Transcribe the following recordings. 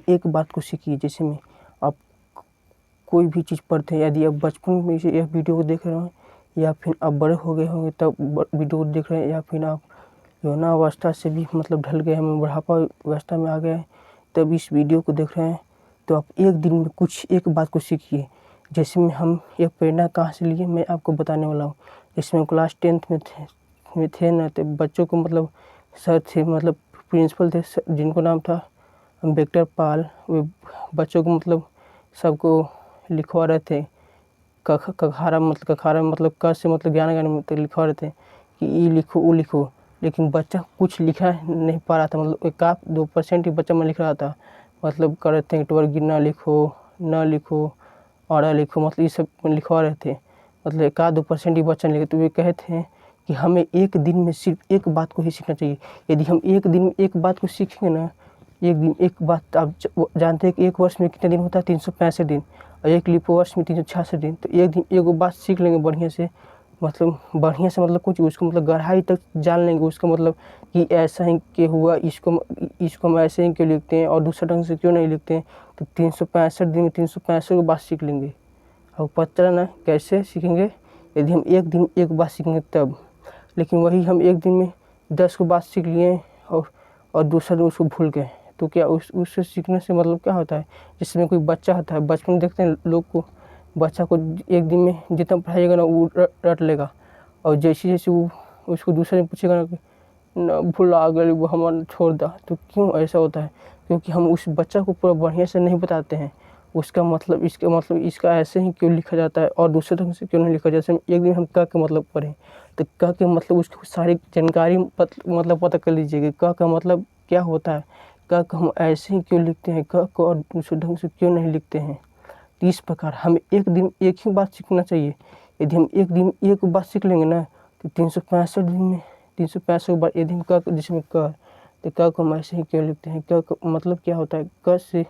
एक बात को सीखिए। जैसे में आप कोई भी चीज़ पढ़ते हैं, यदि आप बचपन में से यह वीडियो को देख रहे हैं या फिर आप बड़े हो गए होंगे तब वीडियो को देख रहे हैं, या फिर आप यौवनावस्था से भी मतलब ढल गए हैं, बुढ़ापा अवस्था में आ गए हैं तब इस वीडियो को देख रहे हैं, तो आप एक दिन में कुछ एक बात को सीखिए। जैसे में हम ये प्रेरणा कहाँ से लिए मैं आपको बताने वाला हूँ। इसमें क्लास 10th में थे ना, तो बच्चों को मतलब सर थे, मतलब प्रिंसिपल थे जिनको नाम था अम्बेडकर पाल। वे बच्चों को मतलब सबको लिखवा रहे थे कखारा मतलब क से मतलब ज्ञान ज्ञान मतलब लिखवा रहे थे कि ये लिखो वो लिखो, लेकिन बच्चा कुछ लिखा नहीं पा रहा था। मतलब 1-2% ही बच्चा में लिख रहा था। मतलब कर रहे थे टवर गिनना लिखो, न लिखो, और लिखो, मतलब ये सब लिखवा रहे थे। मतलब 1-2% ही बच्चा लिखे। तो वे कहे थे कि हमें एक दिन में सिर्फ एक बात को ही सीखना चाहिए। यदि हम एक दिन में एक बात को सीखेंगे ना, एक दिन एक बात, आप जानते हैं कि एक वर्ष में कितने दिन होता है? 365 दिन, और एक लीप वर्ष में 366 दिन। तो एक दिन एक बात सीख लेंगे बढ़िया से, मतलब कुछ उसको मतलब गहराई तक जान लेंगे उसका, मतलब कि ऐसा ही क्यों हुआ, इसको हम ऐसे ही क्यों लिखते हैं और दूसरे ढंग से क्यों नहीं लिखते हैं। तो 365 दिन में 365 बात सीख लेंगे। और पता चला ना कैसे सीखेंगे? यदि हम एक दिन एक बात सीखेंगे तब। लेकिन वही हम एक दिन में 10 बात सीख लिए और दूसरा दिन उसको भूल गए, तो क्या उससे सीखने से मतलब क्या होता है? जिसमें कोई बच्चा होता है, बचपन में देखते हैं लोग को, बच्चा को एक दिन में जितना पढ़ाइएगा ना वो रट लेगा, और जैसे जैसे वो उसको दूसरे दिन पूछेगा ना कि न भुला गए वो हमारा छोड़ दा। तो क्यों ऐसा होता है? क्योंकि हम उस बच्चा को पूरा बढ़िया से नहीं बताते हैं उसका मतलब, इसका ऐसे ही क्यों लिखा जाता है और दूसरे ढंग से क्यों नहीं लिखा। जैसे एक दिन हम क का मतलब पढ़ें, तो क के मतलब उसकी सारी जानकारी मतलब पता कर लीजिएगा क का मतलब क्या होता है, क को हम ऐसे ही क्यों लिखते हैं, क को और दूसरे ढंग से क्यों नहीं लिखते हैं। तो इस प्रकार हमें एक दिन एक ही बात सीखना चाहिए। यदि हम एक दिन एक बात सीख लेंगे ना, तो 365 दिन में 365 बार यदि हम क जिसमें क, तो क को हम ऐसे ही क्यों लिखते हैं, क का मतलब क्या होता है, क से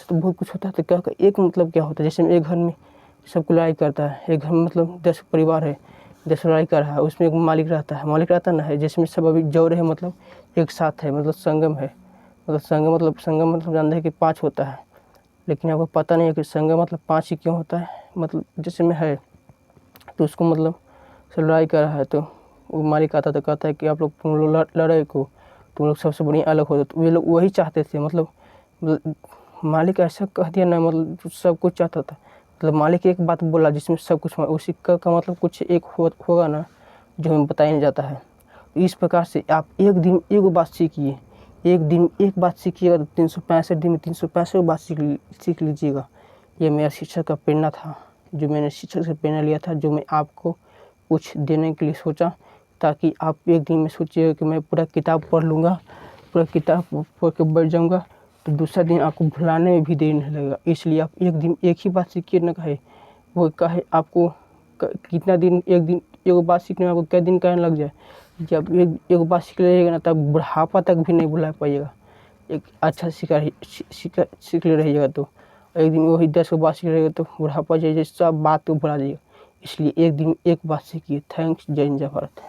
तो बहुत कुछ होता है। तो क का एक मतलब क्या होता है? जैसे एक घर में सबको लड़ाई करता है, एक घर में मतलब 10 परिवार है, 10 लड़ाई कर रहा है, उसमें एक मालिक रहता है ना, है जिसमें सब अभी जोड़े हैं, मतलब एक साथ है, मतलब संगम है। मतलब संगम मतलब जानते हैं कि 5 होता है, लेकिन आपको पता नहीं है कि संगम मतलब 5 ही क्यों होता है। मतलब जैसे में है, तो उसको मतलब से लड़ाई कर रहा है, तो वो मालिक आता तो कहता है कि आप लोग तुम लोग लड़ाई को, तुम लोग सबसे बढ़िया अलग हो। तो वे लोग वही चाहते थे, मतलब मालिक ऐसा कह दिया ना, मतलब सब कुछ चाहता था। मतलब मालिक एक बात बोला जिसमें सब कुछ, उसी का मतलब कुछ एक होगा ना जो हमें बताया नहीं जाता है। तो इस प्रकार से आप एक दिन एक बात सीखिए, एक दिन एक बात सीखिएगा तो 365 दिन में 365 बात सीख लीजिएगा। ये मेरा शिक्षक का प्रेरणा था, जो मैंने शिक्षक से प्रेरणा लिया था, जो मैं आपको कुछ देने के लिए सोचा, ताकि आप एक दिन में सोचिएगा कि मैं पूरा किताब पढ़ लूँगा, पूरा किताब पढ़ के बैठ जाऊँगा, तो दूसरा दिन आपको भुलाने में भी देरी नहीं लगेगा। इसलिए आप एक दिन एक ही बात सीखिए ना, कहे वो कहे आपको कितना दिन, एक दिन एक बात सीखने में आपको क्या दिन कहने लग जाए। जब एक बात सीख लीजिएगा ना, तब बुढ़ापा तक भी नहीं भुला पाइएगा। एक अच्छा सीख ले रहिएगा, तो एक दिन वही 10 बात सीख रहिएगा तो बुढ़ापा जैसे सब बात को भुला जाइएगा। इसलिए एक दिन एक बात सीखिए। थैंक्स। जय हिंद, जय भारत।